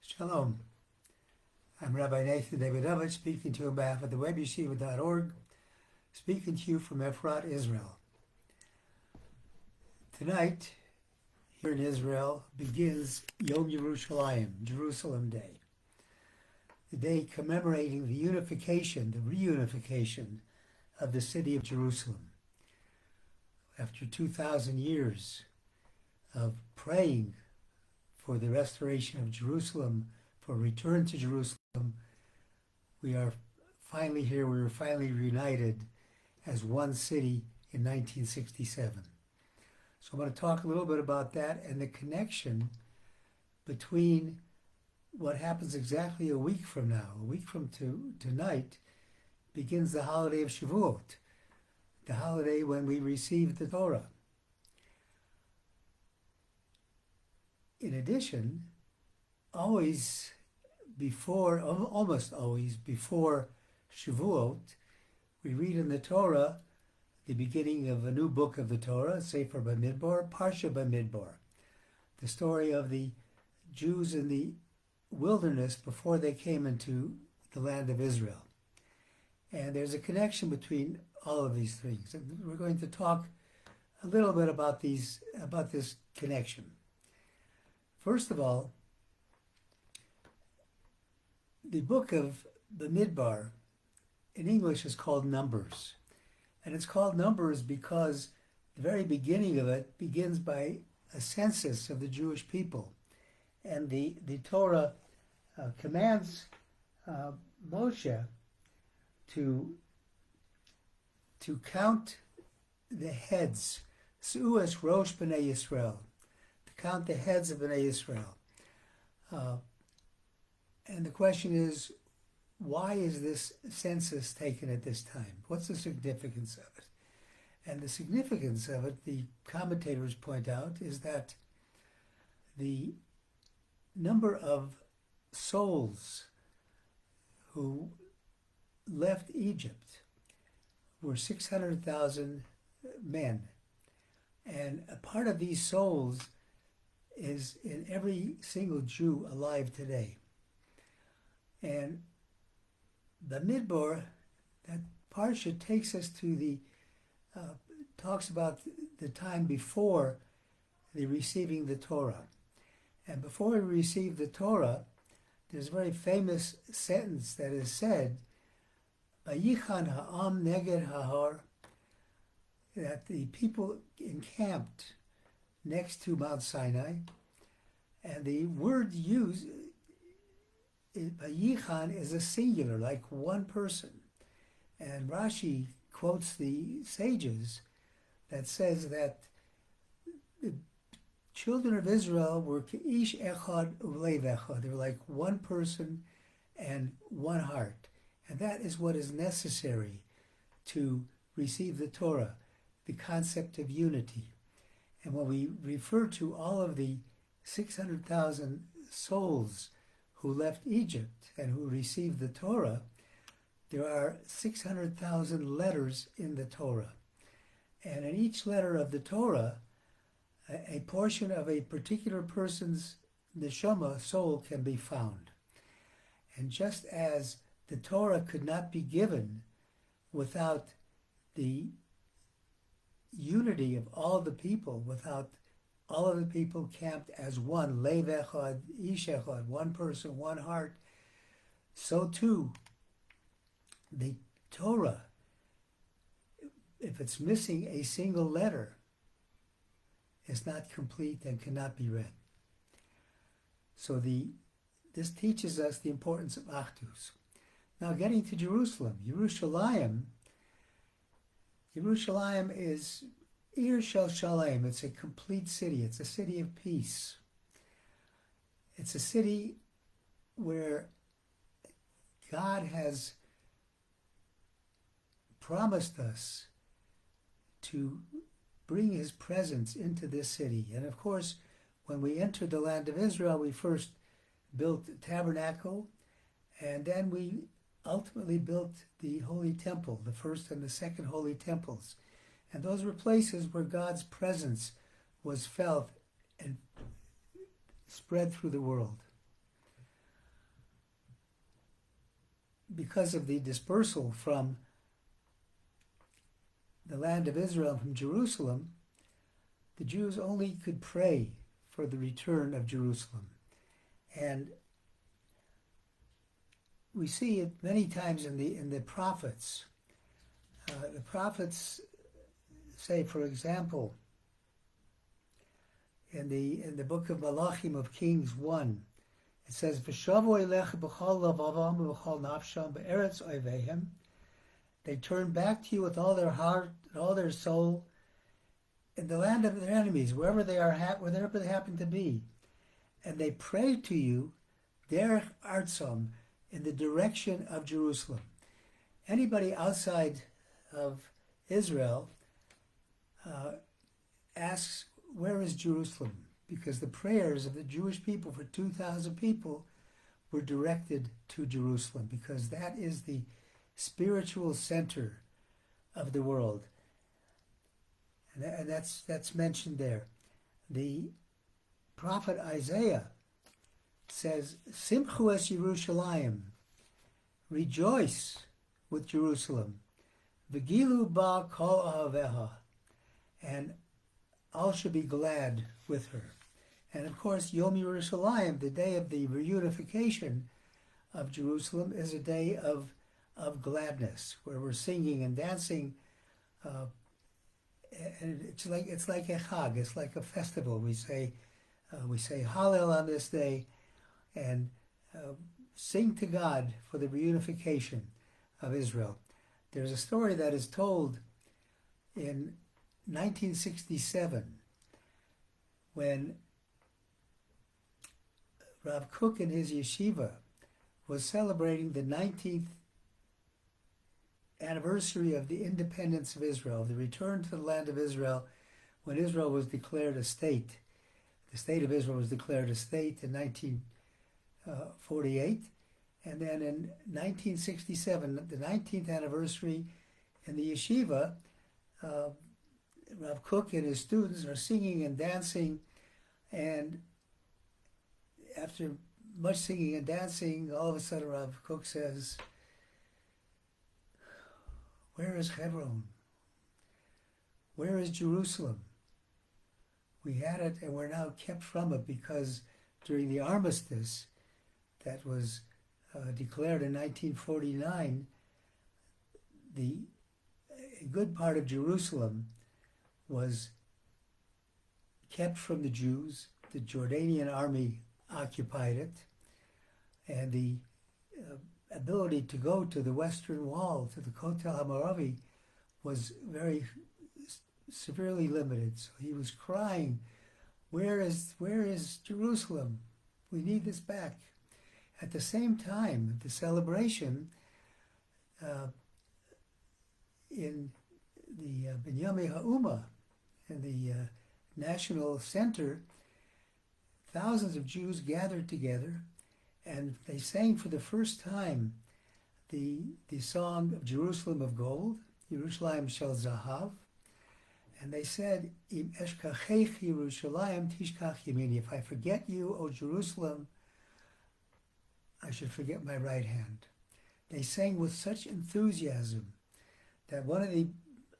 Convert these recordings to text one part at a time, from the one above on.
Shalom. I'm Rabbi Davidovich, speaking to you on behalf of the webyeshiva.org, speaking to you from Efrat, Israel. Tonight, here in Israel, begins Yom Yerushalayim, Jerusalem Day, the day commemorating the unification, the reunification of the city of Jerusalem. After 2,000 years of praying for the restoration of Jerusalem, for return to Jerusalem, we are finally here. We were finally reunited as one city in 1967. So I'm going to talk a little bit about that and the connection between what happens exactly a week from now. A week from tonight begins the holiday of Shavuot, the holiday when we receive the Torah. In addition, almost always before Shavuot, we read in the Torah the beginning of a new book of the Torah, Sefer Bamidbar, Parsha Bamidbar, the story of the Jews in the wilderness before they came into the land of Israel. And there's a connection between all of these things. And we're going to talk a little bit about this connection. First of all, the book of Bamidbar in English is called Numbers. And it's called Numbers because the very beginning of it begins by a census of the Jewish people. And the Torah commands Moshe to count the heads, Su'as Rosh B'nai Yisrael, to count the heads of B'nai Yisrael. And the question is, why is this census taken at this time? What's the significance of it? And the significance of it, the commentators point out, is that the number of souls who left Egypt were 600,000 men. And a part of these souls is in every single Jew alive today. And Bamidbar, that Parsha takes us to talks about the time before the receiving the Torah. And before we receive the Torah, there's a very famous sentence that is said, Vayichan ha'am neged ha'har, that the people encamped next to Mount Sinai, and the word used, Vayichan, is a singular, like one person. And Rashi quotes the sages that says that the children of Israel were Ish echad ulev echad. They were like one person and one heart. And that is what is necessary to receive the Torah, the concept of unity. And when we refer to all of the 600,000 souls who left Egypt and who received the Torah, there are 600,000 letters in the Torah. And in each letter of the Torah, a portion of a particular person's neshama, soul, can be found. And just as the Torah could not be given without the unity of all the people, without all of the people camped as one, Lev Echad, Ish Echad, one person, one heart, so too the Torah, if it's missing a single letter, is not complete and cannot be read. So this teaches us the importance of Achdus. Now getting to Jerusalem, Yerushalayim is Ir Shel Shalem. It's a complete city. It's a city of peace. It's a city where God has promised us to bring his presence into this city. And of course, when we entered the land of Israel, we first built the tabernacle, and then we ultimately built the Holy Temple, the first and the second Holy Temples. And those were places where God's presence was felt and spread through the world. because of the dispersal from the land of Israel, from Jerusalem, the Jews only could pray for the return of Jerusalem. And we see it many times in the prophets. The prophets say, for example, in the book of Malachim of Kings 1, it says, "V'shavu elecha b'chol lavavam v'chol nafsham be'eretz oivehem." They turn back to you with all their heart and all their soul in the land of their enemies, wherever they are, wherever they happen to be, and they pray to you, derech artzam, in the direction of Jerusalem. Anybody outside of Israel asks, where is Jerusalem? Because the prayers of the Jewish people for 2,000 people were directed to Jerusalem, because that is the spiritual center of the world. And that's mentioned there. The prophet Isaiah says, "Simchu es Yerushalayim," rejoice with Jerusalem, "V'gilu ba kol ahaveha," and all should be glad with her. And of course, Yom Yerushalayim, the day of the reunification of Jerusalem, is a day of gladness, where we're singing and dancing, and it's like a chag, it's like a festival. We say Hallel on this day, and sing to God for the reunification of Israel. There's a story that is told in 1967 when Rav Kook in his yeshiva was celebrating the 19th anniversary of the independence of Israel, the return to the land of Israel, when Israel was declared a state. The state of Israel was declared a state in 1948, and then in 1967, the 19th anniversary, in the yeshiva, Rav Kook and his students are singing and dancing, and after much singing and dancing, all of a sudden Rav Kook says, "Where is Hebron? Where is Jerusalem? We had it and we're now kept from it, because during the armistice that was declared in 1949, a good part of Jerusalem was kept from the Jews. The Jordanian army occupied it, and the ability to go to the Western Wall, to the Kotel HaMaravi, was very severely limited. So he was crying, where is Jerusalem? We need this back." At the same time, the celebration in the Binyami Ha'uma, in the National Center, thousands of Jews gathered together, and they sang for the first time the song of Jerusalem of Gold, Yerushalayim Shel Zahav, and they said, "Im eshkachech Yerushalayim tishkach yemini." If I forget you, O Jerusalem, I should forget my right hand. They sang with such enthusiasm that one of the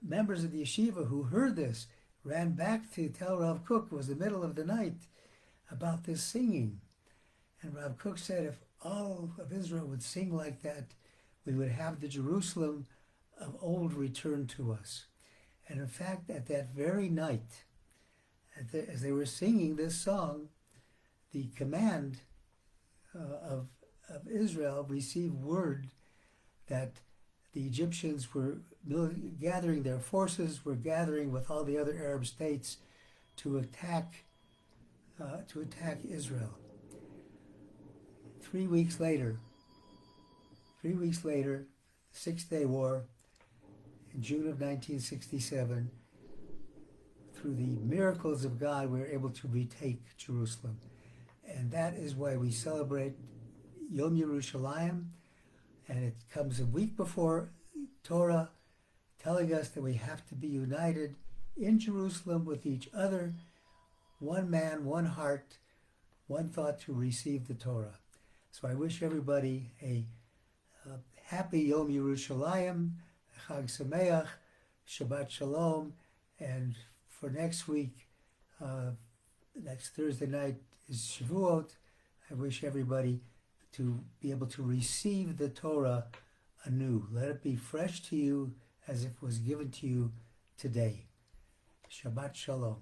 members of the yeshiva who heard this ran back to tell Rav Kook, it was the middle of the night, about this singing. And Rav Kook said, if all of Israel would sing like that, we would have the Jerusalem of old returned to us. And in fact, at that very night, as they were singing this song, the command of Israel received word that the Egyptians were gathering their forces, were gathering with all the other Arab states to attack Israel. 3 weeks later, the Six-Day War, in June of 1967, through the miracles of God, we were able to retake Jerusalem. And that is why we celebrate Yom Yerushalayim, and it comes a week before Torah, telling us that we have to be united in Jerusalem with each other, one man, one heart, one thought to receive the Torah. So I wish everybody a happy Yom Yerushalayim, Chag Sameach, Shabbat Shalom, and for next week, next Thursday night is Shavuot. I wish everybody to be able to receive the Torah anew. Let it be fresh to you as if it was given to you today. Shabbat Shalom.